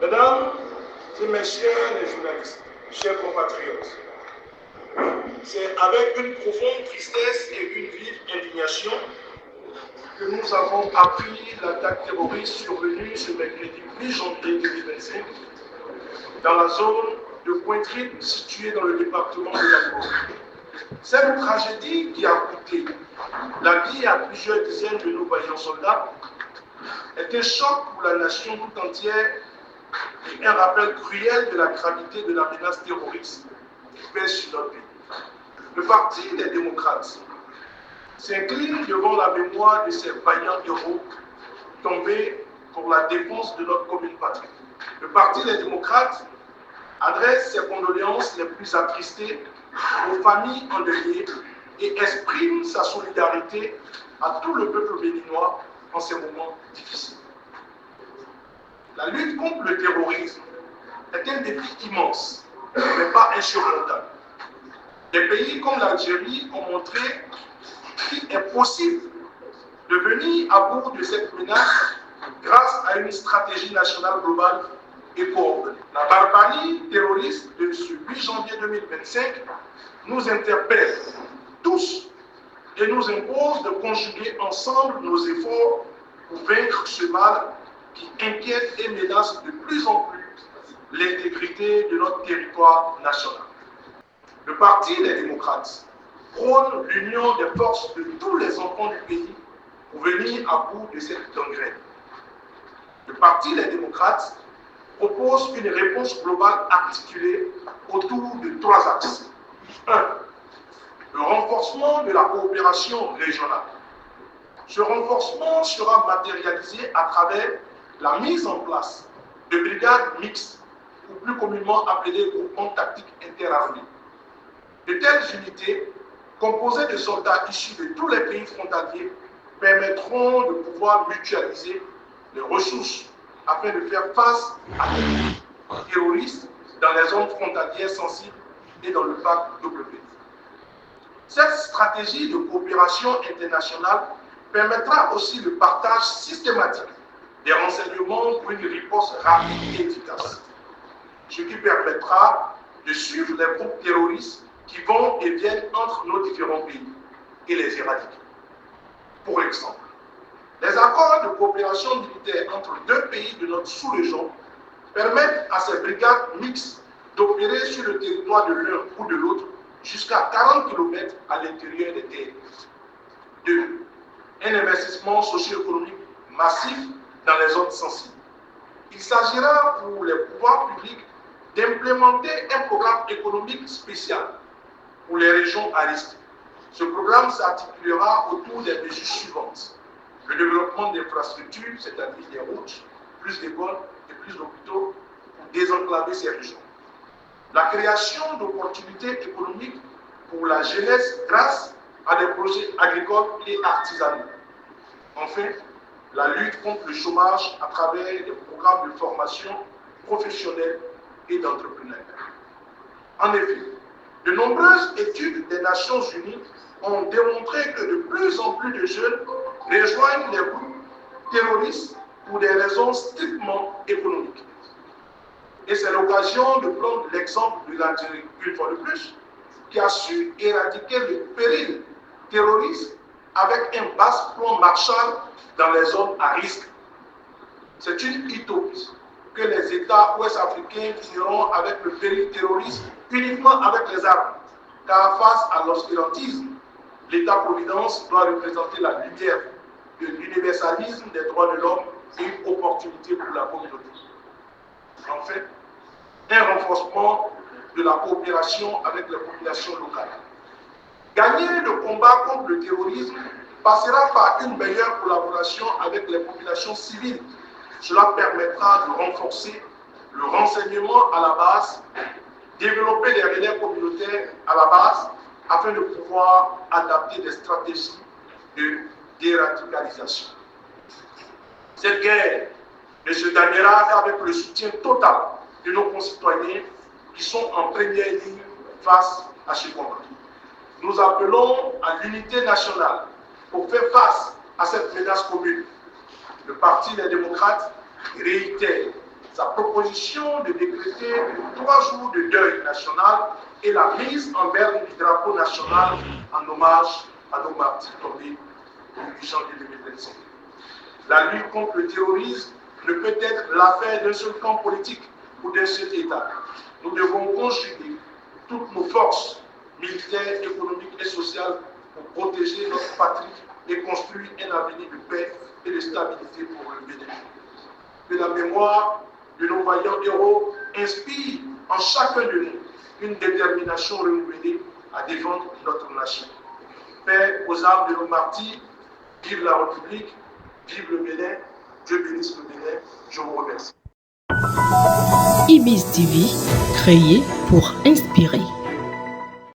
Mesdames et messieurs les journalistes, chers compatriotes, c'est avec une profonde tristesse et une vive indignation que nous avons appris l'attaque terroriste survenue ce mercredi 8 janvier 2025 dans la zone de Pointe-Rip située dans le département de la Drôme. Cette tragédie qui a coûté la vie à plusieurs dizaines de nos vaillants soldats est un choc pour la nation tout entière et un rappel cruel de la gravité de la menace terroriste qui pèse sur notre pays. Le Parti des démocrates s'incline devant la mémoire de ces vaillants héros tombés pour la défense de notre commune patrie. Le Parti des démocrates adresse ses condoléances les plus attristées aux familles endeuillées et exprime sa solidarité à tout le peuple béninois en ces moments difficiles. La lutte contre le terrorisme est un défi immense, mais pas insurmontable. Des pays comme l'Algérie ont montré qu'il est possible de venir à bout de cette menace grâce à une stratégie nationale globale et coordonnée. La barbarie terroriste de ce 8 janvier 2025 nous interpelle tous et nous impose de conjuguer ensemble nos efforts pour vaincre ce mal qui inquiète et menace de plus en plus l'intégrité de notre territoire national. Le Parti des démocrates prône l'union des forces de tous les enfants du pays pour venir à bout de cette gangrène. Le Parti des démocrates propose une réponse globale articulée autour de 3 axes. 1. Le renforcement de la coopération régionale. Ce renforcement sera matérialisé à travers la mise en place de brigades mixtes, ou plus communément appelées groupements tactiques interarmés. De telles unités, composées de soldats issus de tous les pays frontaliers, permettront de pouvoir mutualiser les ressources afin de faire face à des terroristes dans les zones frontalières sensibles et dans le pacte W. Cette stratégie de coopération internationale permettra aussi le partage systématique des renseignements pour une riposte rapide et efficace, ce qui permettra de suivre les groupes terroristes qui vont et viennent entre nos différents pays et les éradiquer. Pour exemple, les accords de coopération militaire entre 2 pays de notre sous-région permettent à ces brigades mixtes d'opérer sur le territoire de l'un ou de l'autre jusqu'à 40 km à l'intérieur des terres. 2. Un investissement socio-économique massif dans les zones sensibles. Il s'agira pour les pouvoirs publics d'implémenter un programme économique spécial pour les régions à risque. Ce programme s'articulera autour des mesures suivantes. Le développement d'infrastructures, c'est-à-dire des routes, plus d'écoles et plus d'hôpitaux pour désenclaver ces régions. La création d'opportunités économiques pour la jeunesse grâce à des projets agricoles et artisanaux. Enfin, la lutte contre le chômage à travers des programmes de formation professionnelle et d'entrepreneuriat. En effet, de nombreuses études des Nations Unies ont démontré que de plus en plus de jeunes rejoignent les groupes terroristes pour des raisons strictement économiques. Et c'est l'occasion de prendre l'exemple de l'Algérie, une fois de plus, qui a su éradiquer le péril terroriste avec un vaste plan Marshall dans les zones à risque. C'est une utopie que les États ouest-africains finiront avec le péril terroriste uniquement avec les armes, car face à l'obscurantisme, l'État-providence doit représenter la lumière de l'universalisme des droits de l'homme et une opportunité pour la communauté. Enfin, un renforcement de la coopération avec les populations locales. Gagner le combat contre le terrorisme passera par une meilleure collaboration avec les populations civiles. Cela permettra de renforcer le renseignement à la base, développer des relais communautaires à la base, afin de pouvoir adapter des stratégies de déradicalisation. Cette guerre ne se gagnera qu'avec le soutien total de nos concitoyens qui sont en première ligne face à ce combat. Nous appelons à l'unité nationale pour faire face à cette menace commune. Le Parti des démocrates réitère sa proposition de décréter 3 jours de deuil national et la mise en berne du drapeau national en hommage à nos martyrs tombés le 8 janvier 2025. La lutte contre le terrorisme ne peut être l'affaire d'un seul camp politique ou d'un seul État. Nous devons conjuguer toutes nos forces militaires, économiques et sociales pour protéger notre patrie et construire un avenir de paix et de stabilité pour le Bénin. Que la mémoire de nos vaillants héros inspire en chacun de nous une détermination renouvelée à défendre notre nation. Paix aux âmes de nos martyrs, vive la République, vive le Bénin, Dieu bénisse le Bénin, je vous remercie. IBIS TV, créé pour inspirer.